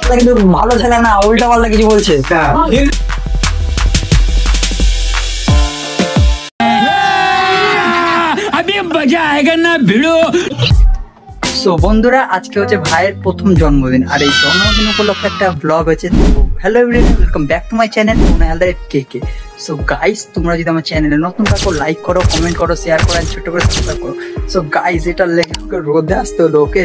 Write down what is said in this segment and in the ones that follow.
কিন্তু ভালো ছেলে না, উল্টা পাল্টা কিছু বলছে। সো বন্ধুরা, আজকে হচ্ছে ভাইয়ের প্রথম জন্মদিন, আর এই জন্মদিন উপলক্ষে একটা ব্লগ হয়েছে। তো hello everyone, welcome back to my channel K. So guys, তোমরা যদি আমার চ্যানেলে নতুন থাকো, লাইক করো, কমেন্ট করো, শেয়ার করো, ছোট করে সাবস্ক্রাইব করো। সো গাইস, এটা লেগে রোদে আসতে হলো ওকে,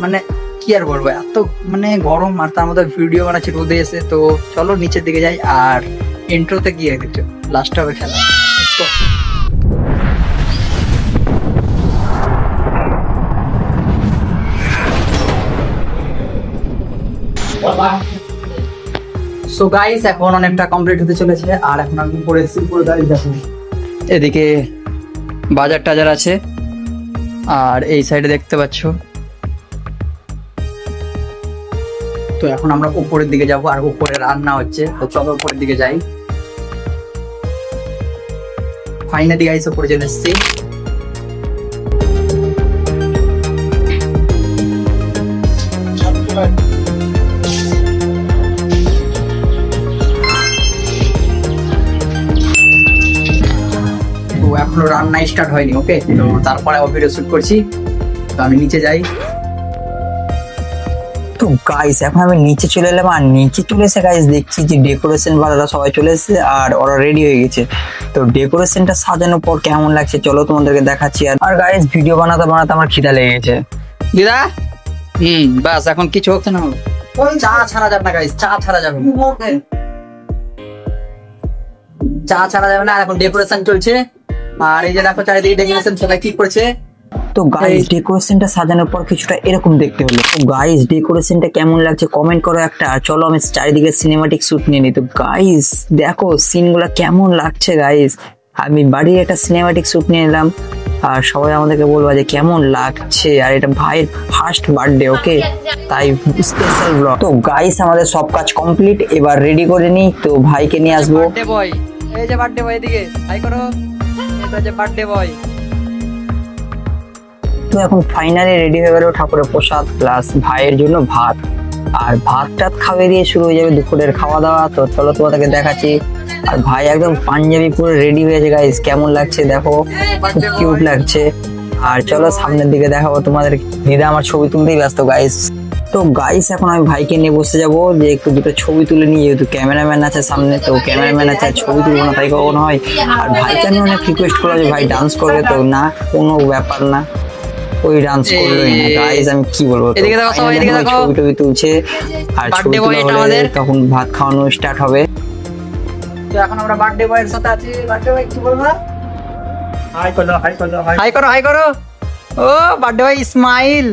মানে কি আর বলবো, এত মানে গরম, আর তার মধ্যে ভিডিও বানাচ্ছি রোদে এসে। তো চলো নিচের দিকে যাই, আর ইন্ট্রোতে গিয়ে দেখছো লাস্ট হবে খেলা। সো গাইস, এখন অনেকটা কমপ্লিট হতে চলেছে, আর এখন আমি উপরে পুরো দাঁড়িয়ে যাবো। এদিকে বাজার টাজার আছে, আর এই সাইডে দেখতে পাচ্ছ। তো এখন আমরা উপরের দিকে যাব, আর উপরে রান্না হচ্ছে। তো চলো উপরের দিকে যাই। ফাইনালি গাইস উপরে চলে এসেছি। এখনো রান্না স্টার্ট হয়নি ওকে, তো তারপরে ভিডিও শুট করছি। তো আমি নিচে যাই। তো গাইস, এখন আমি নিচে চলে এলাম, আর নিচে চলে এসে গাইস দেখছি যে ডেকোরেশন বালারা সবাই চলে এসেছে, আর ওরা রেডি হয়ে গেছে। তো ডেকোরেশনটা সাজানোর পর কেমন লাগছে চলো তোমাদেরকে দেখাচ্ছি। আর গাইস, ভিডিও বানাতে বানাতে আমার খিদা লেগে গেছে দিদা। বাস এখন কিছু হচ্ছে না, চা ছাড়া যাবে না গাইস, চা ছাড়া যাবে না। এখন ডেকোরেশন চলছে, আর এই যে দেখো চারিদিকে ডেকোরেশন সবাই কি করছে। তো গাইস, ডেকোরেশনটা সাজানোর পর কিছুটা এরকম দেখতে হলো। তো গাইস, ডেকোরেশনটা কেমন লাগছে কমেন্ট করো একটা। আর চলো আমি চারিদিকে সিনেমাটিক শুট নিয়ে নিই। তো গাইস দেখো সিনগুলো কেমন লাগছে গাইস, আমি বাড়ির একটা সিনেমাটিক শুট নিয়ে নিলাম, আর সবাই আমাদেরকে বলবো যে কেমন লাগছে। আর এটা ভাইয়ের ফার্স্ট বার্থডে ওকে, তাই স্পেশাল ব্লগ। তো গাইস, আমাদের সব কাজ কমপ্লিট, এবার রেডি করে নিই। তো ভাইকে নিয়ে আসবো। বার্থডে বয়, এই যে বার্থডে বয়, এদিকে হাই করো, এটা যে বার্থডে বয়। তো এখন ফাইনালি রেডি হয়ে গেল ঠাকুরের প্রসাদ প্লাস ভাইয়ের জন্য ভাত, আর ভাত টাত খাওয়াই দিয়ে শুরু হয়ে যাবে দুপুরের খাওয়া দাওয়া। তো চলো তোমাদেরকে দেখাচ্ছি। আর ভাই একদম পাঞ্জাবি পুরো রেডি হয়েছে গাইস, কেমন লাগছে দেখো, খুব কিউট লাগছে। আর চলো সামনের দিকে দেখাবো তোমাদের। দিদা আমার ছবি তুলতেই ব্যস্ত গাইস। তো গাইস, এখন আমি ভাইকে নিয়ে বসে যাবো যে একটু দুটো ছবি তুলে নিই, যেহেতু ক্যামেরাম্যান আছে সামনে। তো ক্যামেরাম্যান আছে, ছবি তুলবো না তাই কখনো হয়। আর ভাইকে আমি অনেক রিকোয়েস্ট করলাম যে ভাই ডান্স করবে, তো না কোনো ব্যাপার না, ওই ডান্স করলোই না গাইস। আমি কি বলবো, ছবি টবি তুলছে, আর ছবি তোলা হলে তখন ভাত খাওয়ানো স্টার্ট হবে। তো এখন আমরা বার্থডে বয়ের সাথে আছি। বার্থডে বয় কি বলবো, হাই করো, হাই করো, হাই করো, হাই করো। ও বার্থডে বয় স্মাইল।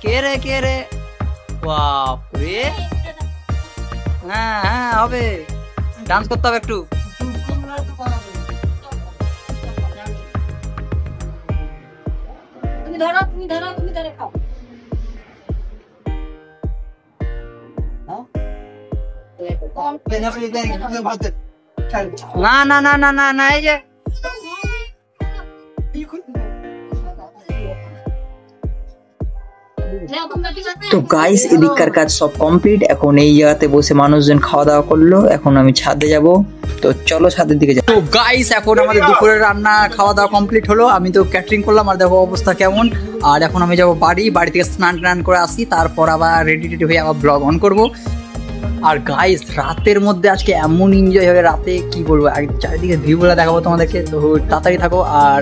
কে রে, কে রে, বাপ রে। হ্যাঁ হ্যাঁ হবে, ডান্স করতে হবে একটু। না না না না না না, এই যে তো গাইস, এদিককার কাজ সব কমপ্লিট। এখন এই জায়গাতে বসে মানুষজন খাওয়া দাওয়া করলো, এখন আমি ছাদে যাব। তো চলো ছাদের দিকে যাই। তো গাইস, এখন আমাদের দুপুরের রান্না খাওয়া দাওয়া কমপ্লিট হলো। আমি তো ক্যাটারিং করলাম, আর দেখো অবস্থা কেমন। আর এখন আমি যাবো বাড়ি থেকে স্নান টান করে আসি, তারপর আবার রেডি টেডি হয়ে আবার ব্লগ অন করবো। আর গাইস, রাতের মধ্যে আজকে এমন এনজয় হবে রাতে, কি বলবো, চারিদিকে ভিউগুলো দেখাবো তোমাদেরকে। তো তাড়াতাড়ি থাকো। আর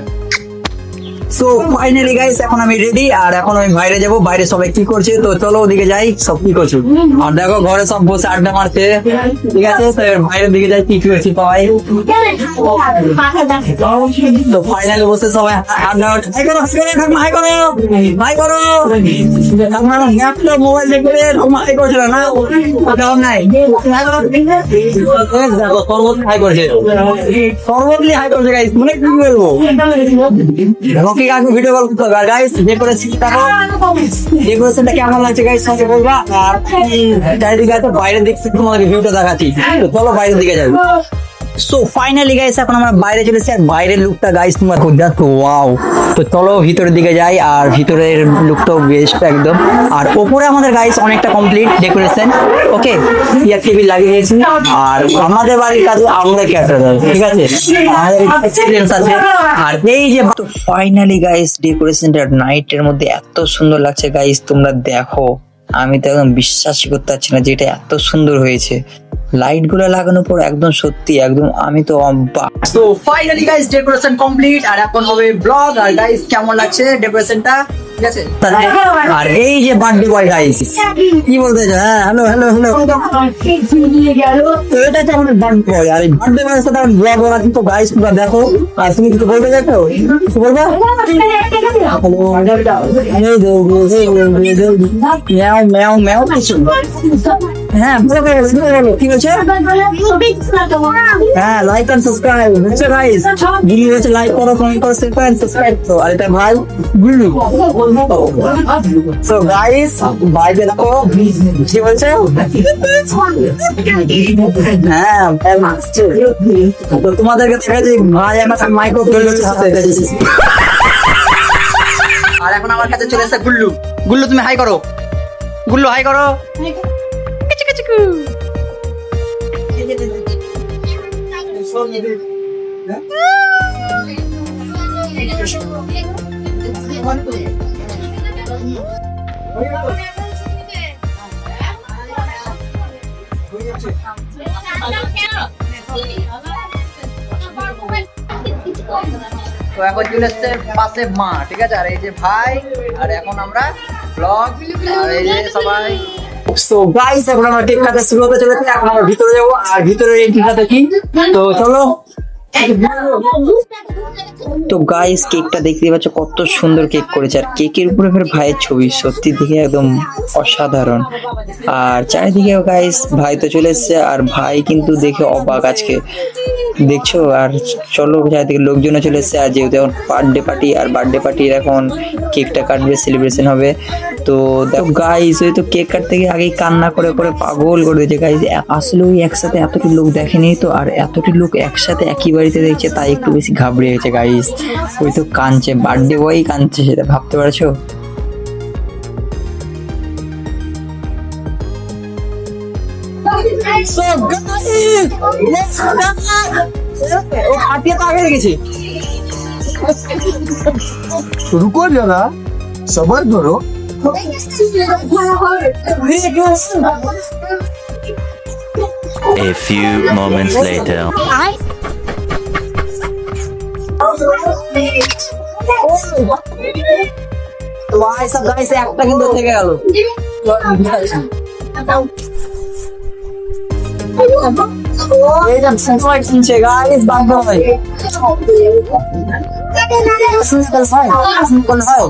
সো ফাইনালি গাইস, এখন আমি রেডি, আর এখন আমি বাইরে যাবো। বাইরে সবাই কি করছে, তো চলো ওদিকে যাই। সব কি করছো, আর দেখো ঘরে সব বসে আড্ডা মারছে, ঠিক আছে। তো বাইরের দিকে যাই, কি করছি সবাই। তো ফাইনালি বসে সবাই আড্ডা মারছে। হাই করো, হাই করো। মোবাইল দেখে হাই করছিল না, নাই দেখো সর্বত হাই করছে, সর্বতলি হাই করছে গাইস, মানে কি বলবো। ভিডিও কল করতে হবে। গাইস, ডেকোরেশনটা কেমন লাগছে গাইস সঙ্গে বলবা। আর চারিদিকে বাইরের দিক থেকে তোমাদেরকে ভিউটা দেখাচ্ছি। চলো বাইরের দিকে যাবো। সো ফাইনালি গাইস এখন আমরা বাইরে চলেছি আর বাইরের লুকটা গাইস তোমরা দেখো ওয়াও। তো চলো ভিতরের দিকে যাই আর ভিতরের লুকটাও বেস্ট একদম। আর ওপরে আমাদের গাইস অনেকটা কমপ্লিট ডেকোরেশন ওকে, ইয়ার টেবিল লাগিয়ে দিয়েছি আর আমাদের বাড়ির কাছে আমরা ক্যাটার দেব ঠিক আছে, আমাদের এক্সপেরিয়েন্স আছে। আর এই যে তো ফাইনালি গাইস ডেকোরেশনটা নাইটের মধ্যে এত সুন্দর লাগছে গাইস, তোমরা দেখো আমি তো একদম বিশ্বাসই করতে পারছি না যে এটা এত সুন্দর হয়েছে। লাইট গুলো লাগানোর পর একদম সত্যি একদম আমি তো অবাক। তো ফাইনালি গাইস ডেকোরেশন কমপ্লিট আর এখন হবে ব্লগ। আর গাইস কেমন লাগছে ডেকোরেশনটা ঠিক আছে? আর এই যে বার্থডে বয় গাইস কি বলতে চাও? হ্যাঁ হ্যালো হ্যালো হ্যালো। তো এটা তো আমাদের বার্থডে বয় আর এই বার্থডে বয়ের সাথে আমি ব্লগ বানাচ্ছি। কিন্তু গাইস তোমরা দেখো আর তুমি কিছু বলতে চাও? কিছু বলবা? ম্যাও ম্যাও ম্যাও কিছু হ্যাঁ বলো কি বলছে? হ্যাঁ লাইক এন্ড সাবস্ক্রাইব হচ্ছে গাইস, ভিডিও হচ্ছে লাইক করো কমেন্ট করো শেয়ার করো এন্ড সাবস্ক্রাইব করো। আর এটা ভাই গুল্লু। সো গাইস ভাইকে দেখো কি বলছে? হ্যাঁ তো তোমাদেরকে দেখাচ্ছি ভাই আমার মাইক্রো ফোনের সাথে। আর এখন আমার কাছে চলে এসেছে গুল্লু। গুল্লু তুমি হাই করো, গুল্লু হাই করো। তো এখন চলে এসছে পাশে মা ঠিক আছে, আর এই যে ভাই আর এখন আমরা ব্লগ আর এই যে সবাই। সো গাইস এখন আমরা কেক কাটা শুরু হতে চলেছে, এখন আমরা ভিতরে যাবো আর ভিতরে এন্ট্রিটা দেখি। তো চলো। তো গাইস কেকটা দেখতে পাচ্ছ কত সুন্দর কেক করেছে আর কেকের উপরে ফের ভাইয়ের ছবি, সত্যি দেখে একদম অসাধারণ। আর চারিদিকে গাইস ভাই তো চলে এসছে আর ভাই কিন্তু দেখে অবাক আজকে দেখছো। আর চলো চারিদিকে লোকজনও চলে এসছে আর যেহেতু এখন বার্থডে পার্টি আর বার্থডে পার্টির এখন কেকটা কাটবে সেলিব্রেশন হবে। তো দেখো গাইস ওই তো কেক কাটতে গিয়ে আগেই কান্না করে করে পাগল করে দিয়েছে গাইস। আসলে ওই একসাথে এতটি লোক দেখেনি তো, আর এতটি লোক একসাথে একই বাড়িতে দেখছে তাই একটু বেশি ঘাবড়ে গেছে গাইস। ওই তো কাঁদছে, বার্থডে বয়ই কাঁদছে, সেটা ভাবতে পারছো? रुको जरा सबर करो। A few moments later. তো ভাই সব গাইস একটা কিন্তু থেকে গেল। এই যে সেন্সর শুনছে গাইস বাংলা ভাই সিম্পল ভাই সিম্পল ভাই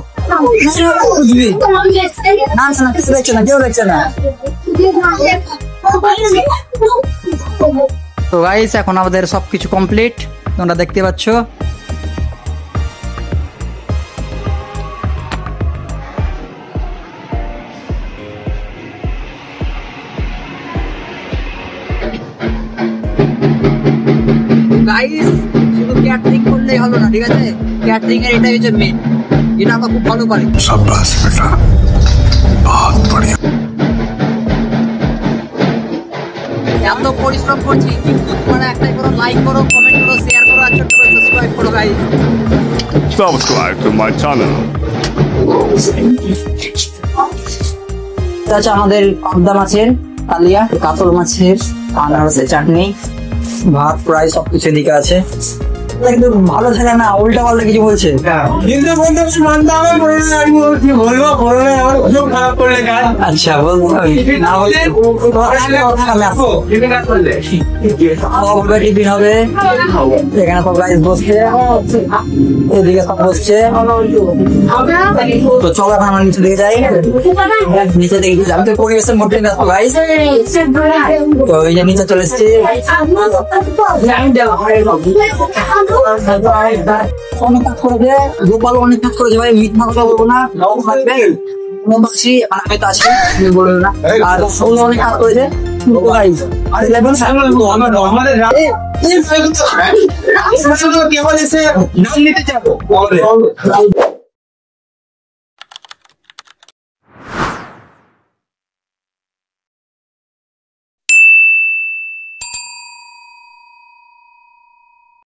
বুঝবি নাম শোনা কিছু দেখছো না, কেউ দেখছো না। তো গাইস এখন আমাদের সবকিছু কমপ্লিট তোমরা দেখতে পাচ্ছ। গাইস শুধু ক্যাটারিং করলেই হলো না ঠিক আছে, ক্যাটারিং এর এটাই হচ্ছে মেইন, এটা আমরা খুব ভালো পারি। शाबाश बेटा बहुत बढ़िया। এত পরিশ্রম করছি কিন্তু তোমরা একটাই করো, লাইক করো কমেন্ট করো শেয়ার করো আর ছোট্ট করে সাবস্ক্রাইব করো guys. Subscribe to my channel. আচ্ছা আমাদের পাবদা মাছের কালিয়া, কাতল মাছের আনারসের চাটনি, ভাত প্রায় সবকিছু দিকে আছে। কিন্তু ভালো ছেলে না, উল্টা পাল্টা কিছু বলছে। কিন্তু বন্ধু মানতে হবে আমি কি বলবো বলো না, আমার খুব খারাপ করলে কাজ। আচ্ছা বলবো না বললে টিফিন হবে। এখানে সব গাইস বসছে, এদিকে সব বসছে। তো চলো এখন আমরা নিচে দিকে যাই, নিচে দিকে আমি তো পরিবেশের মধ্যে ব্যস্ত গাইস। তো এই যে নিচে চলে এসছি, অনেক কাজ করেছে গোপাল, অনেক কাজ করেছে ভাই, মিথ্যা কথা বলবো না। আমি তো আছি বলবো না। আর সৌল অনেক কাজ করেছে, গাইস আর লেভেল আমাদের কেবল এসে নাম নিতে যাবো